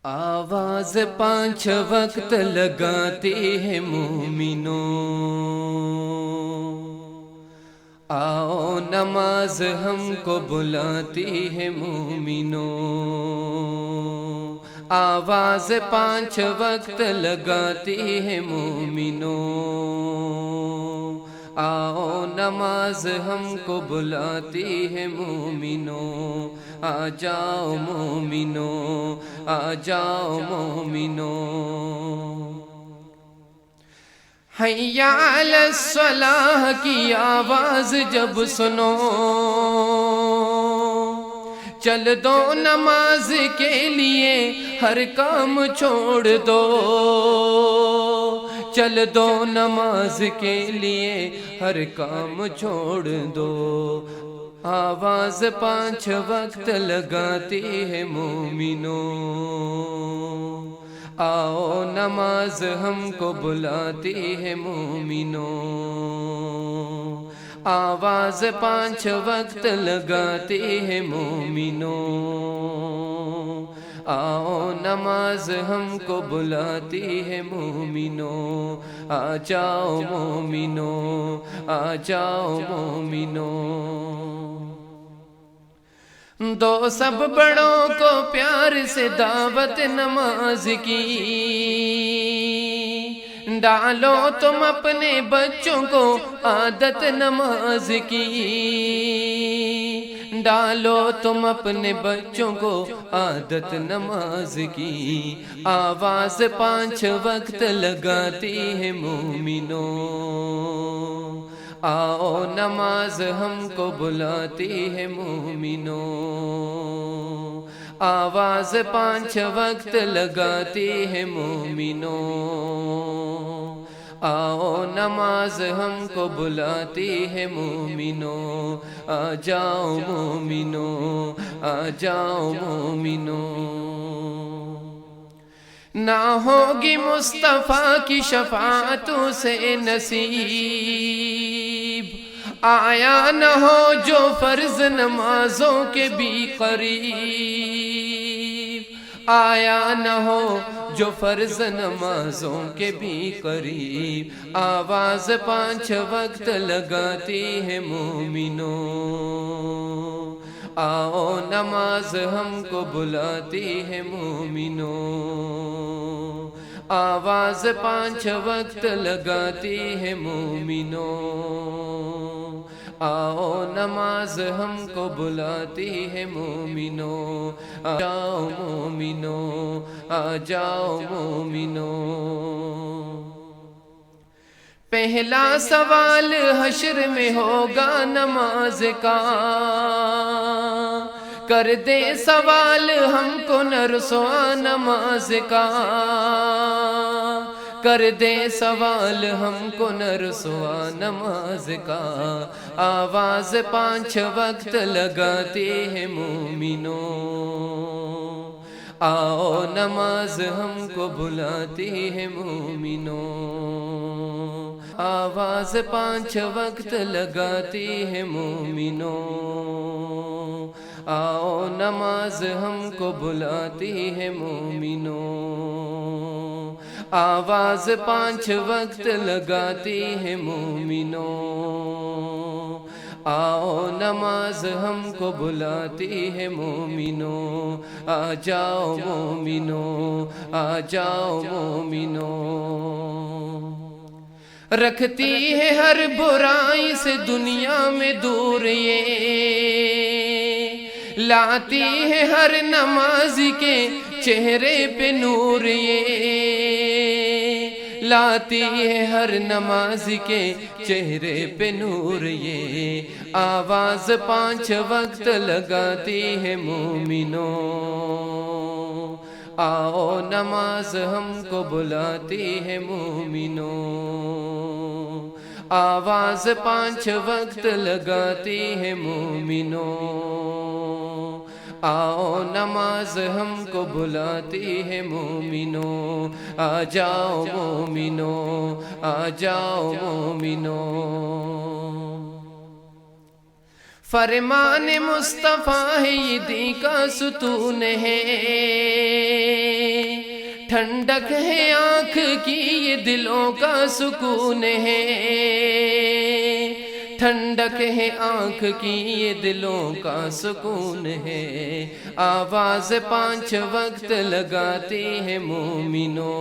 آواز 5 وقت لگاتی ہے مومنوں، آؤ نماز ہم کو بلاتی ہے مومنوں۔ آواز 5 وقت لگاتی ہے مومنوں، آؤ نماز ہم کو بلاتی ہے مومنوں۔ آ جاؤ مومنوں، آ جاؤ مومنوں۔ حیا علی الصلاح کی آواز جب سنو، چل دو نماز کے لیے ہر کام چھوڑ دو، چل دو نماز کے لیے ہر کام چھوڑ دو۔ آواز 5 وقت لگاتی ہے مومنوں، آؤ نماز ہم کو بلاتی ہے مومنوں۔ آواز 5 وقت لگاتی ہے مومنوں، آؤ نماز ہم کو بلاتی ہے مومنوں۔ آ جاؤ مومنوں، آ جاؤ مومنوں۔ دو سب بڑوں کو پیار سے دعوت نماز کی، ڈالو تم اپنے بچوں کو عادت نماز کی، ڈالو تم اپنے بچوں کو عادت نماز کی۔ آواز 5 وقت لگاتی ہے مومنوں، آؤ نماز ہم کو بلاتی ہے مومنوں۔ آواز 5 وقت لگاتی ہے مومنوں، آؤ نماز ہم کو بلاتی ہے مومنوں۔ آ جاؤ مومنوں، آ جاؤ مومنوں۔ نہ ہوگی مصطفیٰ کی شفاعتوں سے نصیب، آیا نہ ہو جو فرض نمازوں کے بھی قریب، آیا نہ ہو جو فرض نمازوں کے بھی قریب۔ آواز 5 وقت لگاتی ہے مومنوں، آؤ نماز ہم کو بلاتی ہے مومنوں۔ آواز 5 وقت لگاتی ہے مومنوں، آؤ نماز ہم کو بلاتی ہے مومنوں۔ آ جاؤ مومنوں، آ جاؤ مومنوں۔ پہلا سوال حشر میں ہوگا نماز کا، کر دے سوال ہم کو نہ رسوا نماز کا، کر دے سوال ہم کو نہ رسوا نماز کا۔ آواز 5 وقت لگاتی ہے مومنوں، آؤ نماز ہم کو بلاتی ہے مومنوں۔ آواز 5 وقت لگاتی ہے مومنوں، آؤ نماز ہم کو بلاتی ہے مومنوں۔ آواز 5 وقت لگاتی ہے مومنوں، آؤ نماز ہم کو بلاتی ہے مومنوں۔ آ جاؤ مومنوں، آ جاؤ مومنوں۔ رکھتی ہے ہر برائی سے دنیا میں دور یہ، لاتی ہے ہر نماز کے چہرے پہ نور یہ، لاتی ہے ہر نماز کے چہرے پہ نور یہ۔ آواز 5 وقت لگاتی ہے مومنوں، آؤ نماز ہم کو بلاتی ہے مومنوں۔ آواز 5 وقت لگاتی ہے مومنوں، آؤ نماز ہم کو بلاتی ہے مومنوں۔ آ جاؤ مومنوں، آ جاؤ مومنوں۔ فرمان مصطفیٰ ہے یہ دین کا ستون ہے، ٹھنڈک ہے آنکھ کی یہ دلوں کا سکون ہے، ٹھنڈک ہے آنکھ کی یہ دلوں کا سکون ہے، آواز 5 وقت لگاتی ہے مومنوں،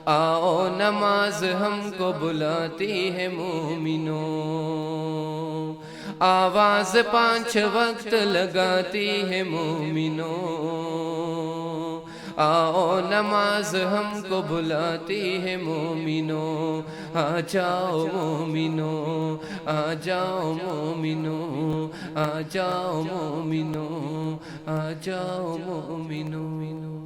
آؤ نماز ہم کو بلاتی ہے مومنوں، آواز 5 وقت لگاتی ہے مومنوں، آؤ نماز ہم کو بلاتی ہے مومنوں، آ جاؤ مومنوں، آ جاؤ مومنوں، آ جاؤ مومنوں، آ جاؤ مومنوں۔